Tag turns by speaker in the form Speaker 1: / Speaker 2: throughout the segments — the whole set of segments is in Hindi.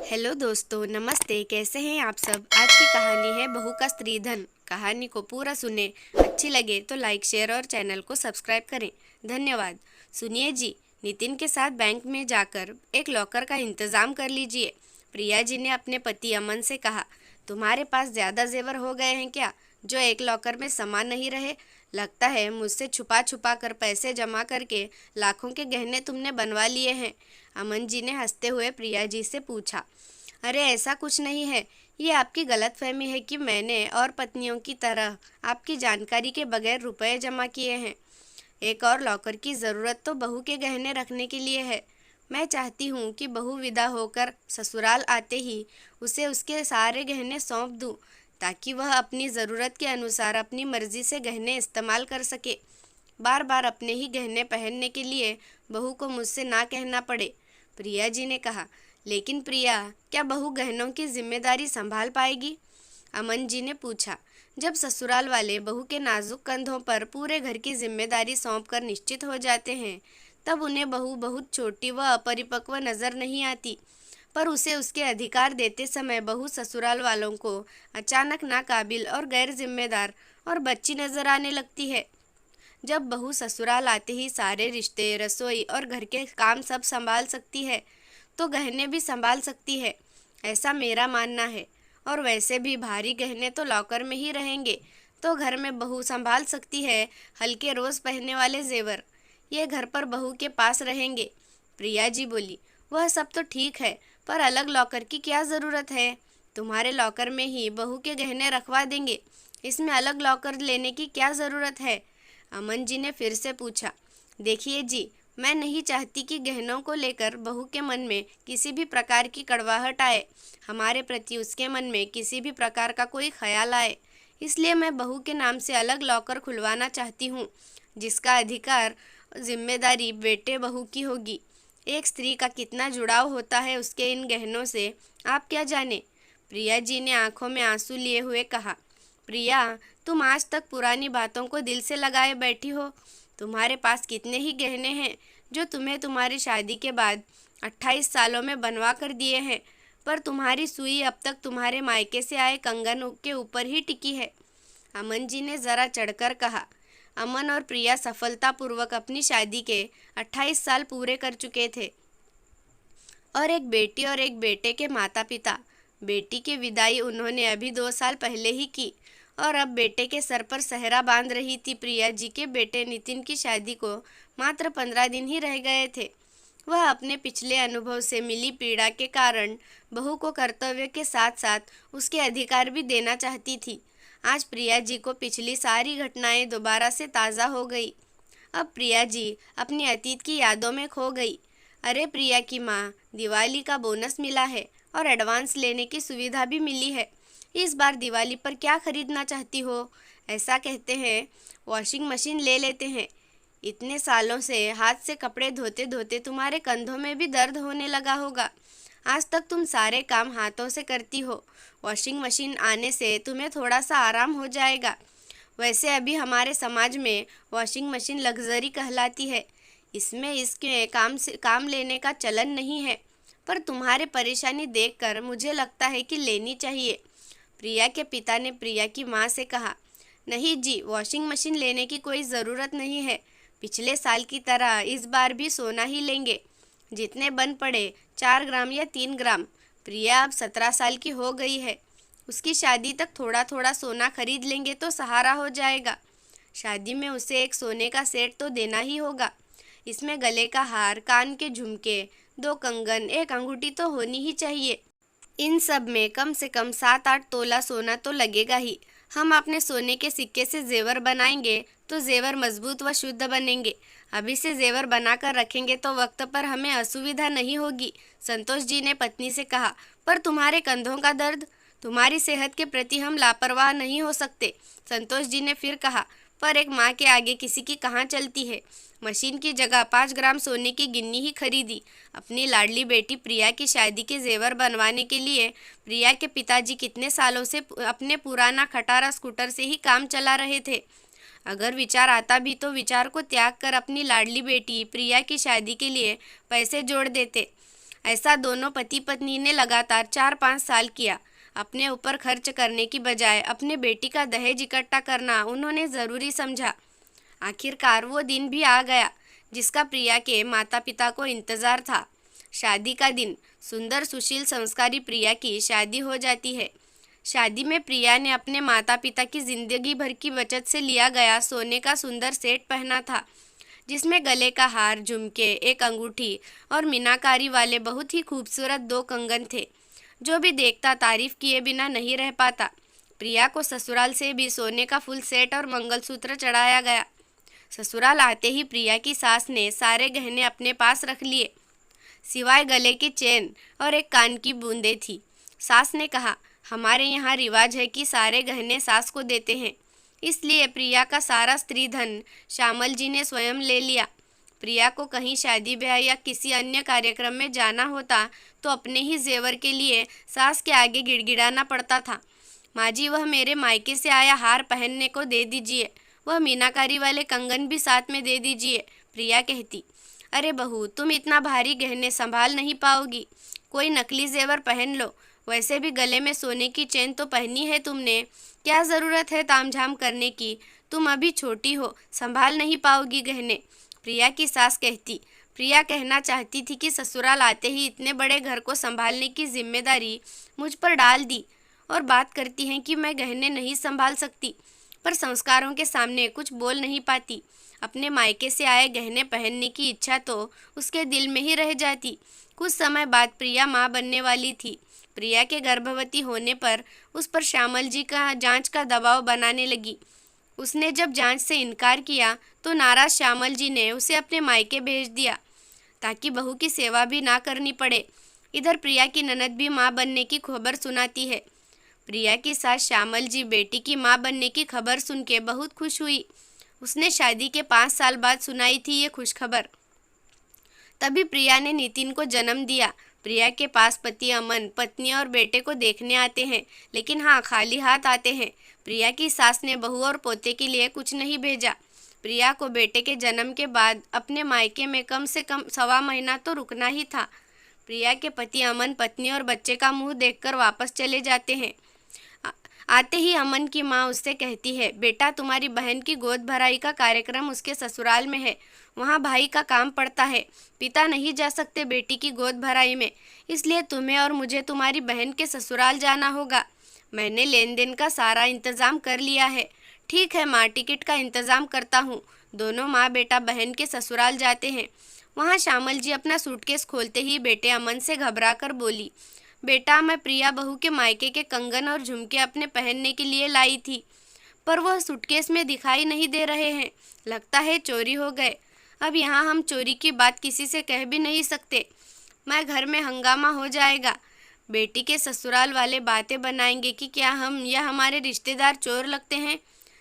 Speaker 1: हेलो दोस्तों, नमस्ते। कैसे हैं आप सब। आज की कहानी है बहू का स्त्रीधन। कहानी को पूरा सुने। अच्छी लगे तो लाइक, शेयर और चैनल को सब्सक्राइब करें। धन्यवाद। सुनिए जी, नितिन के साथ बैंक में जाकर एक लॉकर का इंतज़ाम कर लीजिए। प्रिया जी ने अपने पति अमन से कहा, तुम्हारे पास ज़्यादा जेवर हो गए हैं क्या, जो एक लॉकर में समा नहीं रहे। लगता है मुझसे छुपा छुपा कर पैसे जमा करके लाखों के गहने तुमने बनवा लिए हैं। अमन जी ने हंसते हुए प्रिया जी से पूछा। अरे ऐसा कुछ नहीं है, ये आपकी गलतफहमी है कि मैंने और पत्नियों की तरह आपकी जानकारी के बगैर रुपए जमा किए हैं। एक और लॉकर की ज़रूरत तो बहू के गहने रखने के लिए है। मैं चाहती हूँ कि बहू विदा होकर ससुराल आते ही उसे उसके सारे गहने सौंप दूँ, ताकि वह अपनी ज़रूरत के अनुसार अपनी मर्ज़ी से गहने इस्तेमाल कर सके। बार बार अपने ही गहने पहनने के लिए बहू को मुझसे ना कहना पड़े। प्रिया जी ने कहा, लेकिन प्रिया, क्या बहू गहनों की जिम्मेदारी संभाल पाएगी। अमन जी ने पूछा। जब ससुराल वाले बहू के नाजुक कंधों पर पूरे घर की जिम्मेदारी सौंपकर निश्चित हो जाते हैं, तब उन्हें बहू बहुत छोटी व अपरिपक्व नज़र नहीं आती, पर उसे उसके अधिकार देते समय बहू ससुराल वालों को अचानक नाकाबिल और गैर जिम्मेदार और बच्ची नज़र आने लगती है। जब बहू ससुराल आते ही सारे रिश्ते, रसोई और घर के काम सब संभाल सकती है, तो गहने भी संभाल सकती है, ऐसा मेरा मानना है। और वैसे भी भारी गहने तो लॉकर में ही रहेंगे, तो घर में बहू संभाल सकती है हल्के रोज़ पहनने वाले जेवर। ये घर पर बहू के पास रहेंगे। प्रिया जी बोली, वह सब तो ठीक है, पर अलग लॉकर की क्या ज़रूरत है। तुम्हारे लॉकर में ही बहू के गहने रखवा देंगे, इसमें अलग लॉकर लेने की क्या ज़रूरत है। अमन जी ने फिर से पूछा। देखिए जी, मैं नहीं चाहती कि गहनों को लेकर बहू के मन में किसी भी प्रकार की कड़वाहट आए, हमारे प्रति उसके मन में किसी भी प्रकार का कोई ख्याल आए। इसलिए मैं बहू के नाम से अलग लॉकर खुलवाना चाहती हूँ, जिसका अधिकार जिम्मेदारी बेटे बहू की होगी। एक स्त्री का कितना जुड़ाव होता है उसके इन गहनों से, आप क्या जाने। प्रिया जी ने आंखों में आंसू लिए हुए कहा। प्रिया, तुम आज तक पुरानी बातों को दिल से लगाए बैठी हो। तुम्हारे पास कितने ही गहने हैं जो तुम्हें तुम्हारी शादी के बाद 28 सालों में बनवा कर दिए हैं, पर तुम्हारी सुई अब तक तुम्हारे मायके से आए कंगन के ऊपर ही टिकी है। अमन जी ने ज़रा चढ़कर कहा। अमन और प्रिया सफलतापूर्वक अपनी शादी के 28 साल पूरे कर चुके थे और एक बेटी और एक बेटे के माता पिता। बेटी की विदाई उन्होंने अभी 2 साल पहले ही की और अब बेटे के सर पर सहरा बांध रही थी। प्रिया जी के बेटे नितिन की शादी को मात्र 15 दिन ही रह गए थे। वह अपने पिछले अनुभव से मिली पीड़ा के कारण बहू को कर्तव्य के साथ साथ उसके अधिकार भी देना चाहती थी। आज प्रिया जी को पिछली सारी घटनाएं दोबारा से ताज़ा हो गई। अब प्रिया जी अपनी अतीत की यादों में खो गई। अरे प्रिया की माँ, दिवाली का बोनस मिला है और एडवांस लेने की सुविधा भी मिली है। इस बार दिवाली पर क्या खरीदना चाहती हो। ऐसा कहते हैं वॉशिंग मशीन ले लेते हैं। इतने सालों से हाथ से कपड़े धोते धोते तुम्हारे कंधों में भी दर्द होने लगा होगा। आज तक तुम सारे काम हाथों से करती हो, वॉशिंग मशीन आने से तुम्हें थोड़ा सा आराम हो जाएगा। वैसे अभी हमारे समाज में वॉशिंग मशीन लग्जरी कहलाती है, इसमें इसके काम लेने का चलन नहीं है, पर तुम्हारे परेशानी देखकर मुझे लगता है कि लेनी चाहिए। प्रिया के पिता ने प्रिया की माँ से कहा। नहीं जी, वॉशिंग मशीन लेने की कोई ज़रूरत नहीं है। पिछले साल की तरह इस बार भी सोना ही लेंगे, जितने बन पड़े, 4 ग्राम या 3 ग्राम। प्रिया अब 17 साल की हो गई है, उसकी शादी तक थोड़ा थोड़ा सोना खरीद लेंगे तो सहारा हो जाएगा। शादी में उसे एक सोने का सेट तो देना ही होगा। इसमें गले का हार, कान के झुमके, 2 कंगन, एक अंगूठी तो होनी ही चाहिए। इन सब में कम से कम 7-8 तोला सोना तो लगेगा ही। हम अपने सोने के सिक्के से जेवर बनाएंगे तो जेवर मजबूत व शुद्ध बनेंगे। अभी से जेवर बनाकर रखेंगे तो वक्त पर हमें असुविधा नहीं होगी। संतोष जी ने पत्नी से कहा। पर तुम्हारे कंधों का दर्द, तुम्हारी सेहत के प्रति हम लापरवाह नहीं हो सकते। संतोष जी ने फिर कहा। पर एक माँ के आगे किसी की कहाँ चलती है। मशीन की जगह 5 ग्राम सोने की गिन्नी ही खरीदी। अपनी लाडली बेटी प्रिया की शादी के जेवर बनवाने के लिए प्रिया के पिताजी कितने सालों से अपने पुराना खटारा स्कूटर से ही काम चला रहे थे। अगर विचार आता भी तो विचार को त्याग कर अपनी लाडली बेटी प्रिया की शादी के लिए पैसे जोड़ देते। ऐसा दोनों पति पत्नी ने लगातार 4-5 साल किया। अपने ऊपर खर्च करने की बजाय अपने बेटी का दहेज इकट्ठा करना उन्होंने ज़रूरी समझा। आखिरकार वो दिन भी आ गया जिसका प्रिया के माता पिता को इंतज़ार था। शादी का दिन। सुंदर सुशील संस्कारी प्रिया की शादी हो जाती है। शादी में प्रिया ने अपने माता पिता की ज़िंदगी भर की बचत से लिया गया सोने का सुंदर सेट पहना था, जिसमें गले का हार, झुमके, एक अंगूठी और मीनाकारी वाले बहुत ही खूबसूरत 2 कंगन थे। जो भी देखता तारीफ किए बिना नहीं रह पाता। प्रिया को ससुराल से भी सोने का फुल सेट और मंगलसूत्र चढ़ाया गया। ससुराल आते ही प्रिया की सास ने सारे गहने अपने पास रख लिए, सिवाय गले की चेन और एक कान की बूंदें थी। सास ने कहा, हमारे यहाँ रिवाज है कि सारे गहने सास को देते हैं, इसलिए प्रिया का सारा स्त्री धन श्यामल जी ने स्वयं ले लिया। प्रिया को कहीं शादी ब्याह या किसी अन्य कार्यक्रम में जाना होता तो अपने ही जेवर के लिए सास के आगे गिड़गिड़ाना पड़ता था। माँ जी, वह मेरे मायके से आया हार पहनने को दे दीजिए, वह मीनाकारी वाले कंगन भी साथ में दे दीजिए। प्रिया कहती, अरे बहू, तुम इतना भारी गहने संभाल नहीं पाओगी, कोई नकली जेवर पहन लो। वैसे भी गले में सोने की चेन तो पहनी है तुमने, क्या ज़रूरत है तामझाम करने की, तुम अभी छोटी हो, संभाल नहीं पाओगी गहने। प्रिया की सास कहती। प्रिया कहना चाहती थी कि ससुराल आते ही इतने बड़े घर को संभालने की जिम्मेदारी मुझ पर डाल दी और बात करती हैं कि मैं गहने नहीं संभाल सकती, पर संस्कारों के सामने कुछ बोल नहीं पाती। अपने मायके से आए गहने पहनने की इच्छा तो उसके दिल में ही रह जाती। कुछ समय बाद प्रिया माँ बनने वाली थी। प्रिया के गर्भवती होने पर उस पर श्यामल जी का जांच का दबाव बनाने लगी। उसने जब जांच से इनकार किया तो नाराज श्यामल जी ने उसे अपने मायके भेज दिया ताकि बहू की सेवा भी ना करनी पड़े। इधर प्रिया की ननद भी माँ बनने की खबर सुनाती है। प्रिया की सास श्यामल जी बेटी की माँ बनने की खबर सुन के बहुत खुश हुई। उसने शादी के 5 साल बाद सुनाई थी ये खुशखबर। तभी प्रिया ने नितिन को जन्म दिया। प्रिया के पास पति अमन पत्नी और बेटे को देखने आते हैं, लेकिन हाँ, खाली हाथ आते हैं। प्रिया की सास ने बहू और पोते के लिए कुछ नहीं भेजा। प्रिया को बेटे के जन्म के बाद अपने मायके में कम से कम 1.25 महीना तो रुकना ही था। प्रिया के पति अमन पत्नी और बच्चे का मुंह देखकर वापस चले जाते हैं। आते ही अमन की माँ उससे कहती है, बेटा, तुम्हारी बहन की गोद भराई का कार्यक्रम उसके ससुराल में है, वहाँ भाई का काम पड़ता है, पिता नहीं जा सकते बेटी की गोद भराई में, इसलिए तुम्हें और मुझे तुम्हारी बहन के ससुराल जाना होगा। मैंने लेन देन का सारा इंतज़ाम कर लिया है। ठीक है माँ, टिकट का इंतज़ाम करता हूँ। दोनों माँ बेटा बहन के ससुराल जाते हैं। वहाँ श्यामल जी अपना सूटकेस खोलते ही बेटे अमन से घबरा कर बोली, बेटा, मैं प्रिया बहू के मायके के कंगन और झुमके अपने पहनने के लिए लाई थी, पर वह सूटकेस में दिखाई नहीं दे रहे हैं, लगता है चोरी हो गए। अब यहाँ हम चोरी की बात किसी से कह भी नहीं सकते, मैं घर में हंगामा हो जाएगा। बेटी के ससुराल वाले बातें बनाएंगे कि क्या हम या हमारे रिश्तेदार चोर लगते हैं।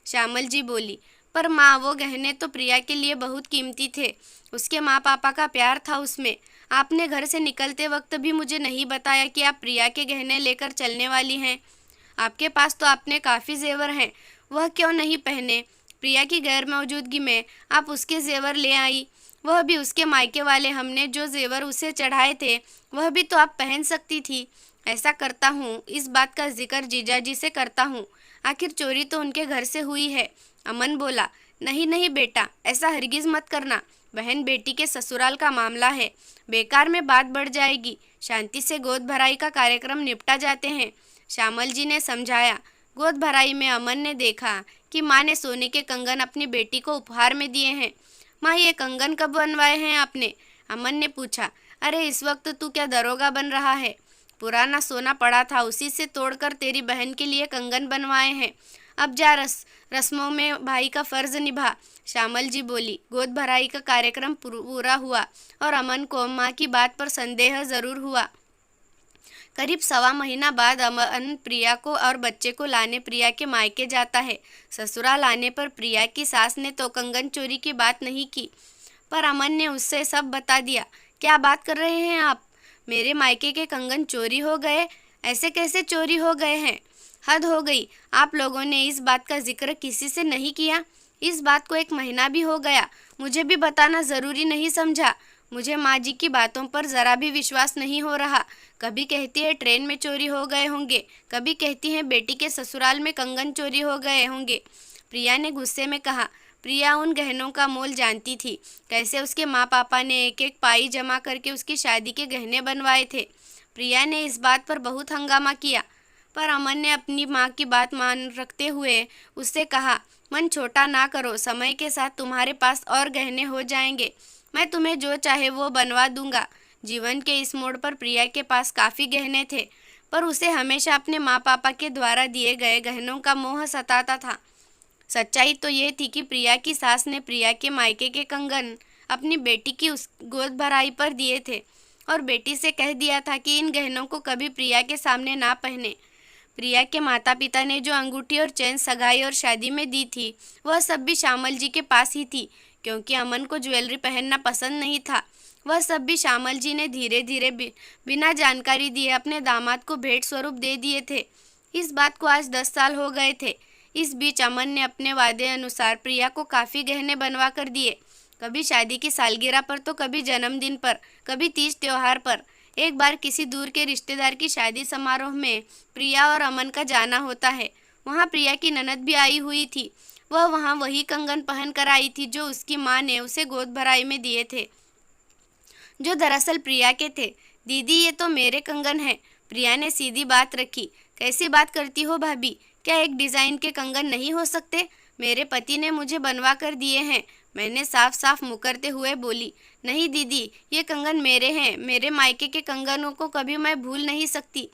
Speaker 1: श्यामल जी बोली, पर माँ, वो गहने तो प्रिया के लिए बहुत कीमती थे, उसके माँ पापा का प्यार था उसमें। आपने घर से निकलते वक्त भी मुझे नहीं बताया कि आप प्रिया के गहने लेकर चलने वाली हैं। आपके पास तो आपने काफ़ी जेवर हैं, वह क्यों नहीं पहने। प्रिया की गैर मौजूदगी में आप उसके जेवर ले आई, वह भी उसके मायके वाले। हमने जो जेवर उसे चढ़ाए थे वह भी तो आप पहन सकती थी। ऐसा करता हूँ, इस बात का जिक्र जीजाजी से करता हूँ, आखिर चोरी तो उनके घर से हुई है। अमन बोला, नहीं नहीं बेटा, ऐसा हरगिज़ मत करना, बहन बेटी के ससुराल का मामला है, बेकार में बात बढ़ जाएगी। शांति से गोद भराई का कार्यक्रम निपटा जाते हैं, श्यामल जी ने समझाया। गोद भराई में अमन ने देखा कि माँ ने सोने के कंगन अपनी बेटी को उपहार में दिए हैं। माँ, ये कंगन कब बनवाए हैं आपने? अमन ने पूछा। अरे, इस वक्त तू क्या दरोगा बन रहा है? पुराना सोना पड़ा था, उसी से तोड़कर तेरी बहन के लिए कंगन बनवाए हैं। अब जा रस्मों में भाई का फर्ज निभा। श्यामल जी बोली। गोद भराई का कार्यक्रम पूरा हुआ और अमन को माँ की बात पर संदेह ज़रूर हुआ। करीब 1.25 महीना बाद अमन प्रिया को और बच्चे को लाने प्रिया के मायके जाता है। ससुराल आने पर प्रिया की सास ने तो कंगन चोरी की बात नहीं की, पर अमन ने उससे सब बता दिया। क्या बात कर रहे हैं आप? मेरे मायके के कंगन चोरी हो गए? ऐसे कैसे चोरी हो गए हैं? हद हो गई, आप लोगों ने इस बात का जिक्र किसी से नहीं किया। इस बात को 1 महीना भी हो गया, मुझे भी बताना ज़रूरी नहीं समझा। मुझे माँ जी की बातों पर ज़रा भी विश्वास नहीं हो रहा। कभी कहती है ट्रेन में चोरी हो गए होंगे, कभी कहती है बेटी के ससुराल में कंगन चोरी हो गए होंगे। प्रिया ने गुस्से में कहा। प्रिया उन गहनों का मोल जानती थी, कैसे उसके माँ पापा ने एक एक पाई जमा करके उसकी शादी के गहने बनवाए थे। प्रिया ने इस बात पर बहुत हंगामा किया, पर अमन ने अपनी माँ की बात मान रखते हुए उससे कहा, मन छोटा ना करो, समय के साथ तुम्हारे पास और गहने हो जाएंगे। मैं तुम्हें जो चाहे वो बनवा दूंगा। जीवन के इस मोड़ पर प्रिया के पास काफ़ी गहने थे, पर उसे हमेशा अपने माँ पापा के द्वारा दिए गए गहनों का मोह सताता था। सच्चाई तो ये थी कि प्रिया की सास ने प्रिया के मायके के कंगन अपनी बेटी की उस गोद भराई पर दिए थे और बेटी से कह दिया था कि इन गहनों को कभी प्रिया के सामने ना पहने। प्रिया के माता पिता ने जो अंगूठी और चैन सगाई और शादी में दी थी, वह सब भी श्यामल जी के पास ही थी, क्योंकि अमन को ज्वेलरी पहनना पसंद नहीं था। वह सब भी श्यामल जी ने धीरे धीरे बिना जानकारी दिए अपने दामाद को भेंट स्वरूप दे दिए थे। इस बात को आज 10 साल हो गए थे। इस बीच अमन ने अपने वादे अनुसार प्रिया को काफ़ी गहने बनवा कर दिए, कभी शादी की सालगिरह पर तो कभी जन्मदिन पर, कभी तीज त्योहार पर। एक बार किसी दूर के रिश्तेदार की शादी समारोह में प्रिया और अमन का जाना होता है। वहाँ प्रिया की ननद भी आई हुई थी। वह वहाँ वही कंगन पहन कर आई थी जो उसकी माँ ने उसे गोद भराई में दिए थे, जो दरअसल प्रिया के थे। दीदी, ये तो मेरे कंगन हैं। प्रिया ने सीधी बात रखी। कैसी बात करती हो भाभी, क्या एक डिज़ाइन के कंगन नहीं हो सकते? मेरे पति ने मुझे बनवा कर दिए हैं, मैंने साफ साफ मुकरते हुए बोली। नहीं दीदी, ये कंगन मेरे हैं, मेरे मायके के कंगनों को कभी मैं भूल नहीं सकती।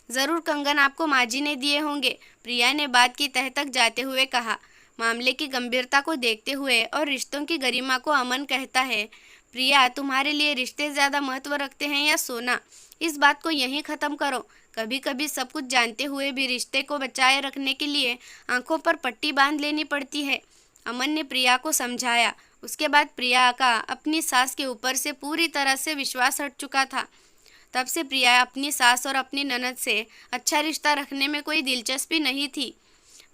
Speaker 1: ज़रूर कंगन आपको माँ जी ने दिए होंगे, प्रिया ने बात की तह तक जाते हुए कहा। मामले की गंभीरता को देखते हुए और रिश्तों की गरिमा को अमन कहता है, प्रिया, तुम्हारे लिए रिश्ते ज़्यादा महत्व रखते हैं या सोना? इस बात को यहीं ख़त्म करो। कभी कभी सब कुछ जानते हुए भी रिश्ते को बचाए रखने के लिए आंखों पर पट्टी बांध लेनी पड़ती है। अमन ने प्रिया को समझाया। उसके बाद प्रिया का अपनी सास के ऊपर से पूरी तरह से विश्वास हट चुका था। तब से प्रिया अपनी सास और अपनी ननद से अच्छा रिश्ता रखने में कोई दिलचस्पी नहीं थी,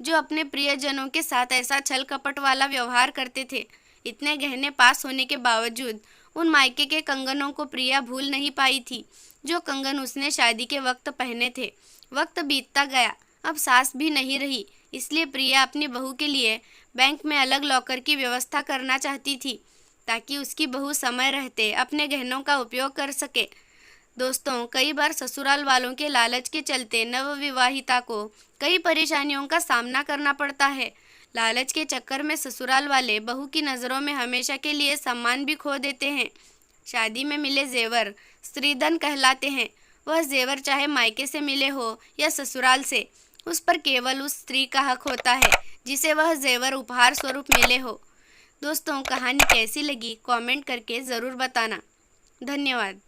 Speaker 1: जो अपने प्रियजनों के साथ ऐसा छल कपट वाला व्यवहार करते थे। इतने गहने पास होने के बावजूद उन मायके के कंगनों को प्रिया भूल नहीं पाई थी, जो कंगन उसने शादी के वक्त पहने थे। वक्त बीतता गया, अब सास भी नहीं रही, इसलिए प्रिया अपनी बहू के लिए बैंक में अलग लॉकर की व्यवस्था करना चाहती थी, ताकि उसकी बहू समय रहते अपने गहनों का उपयोग कर सके। दोस्तों, कई बार ससुराल वालों के लालच के चलते नवविवाहिता को कई परेशानियों का सामना करना पड़ता है। लालच के चक्कर में ससुराल वाले बहू की नज़रों में हमेशा के लिए सम्मान भी खो देते हैं। शादी में मिले जेवर स्त्रीधन कहलाते हैं। वह जेवर चाहे मायके से मिले हो या ससुराल से, उस पर केवल उस स्त्री का हक होता है जिसे वह जेवर उपहार स्वरूप मिले हो। दोस्तों, कहानी कैसी लगी कमेंट करके ज़रूर बताना। धन्यवाद।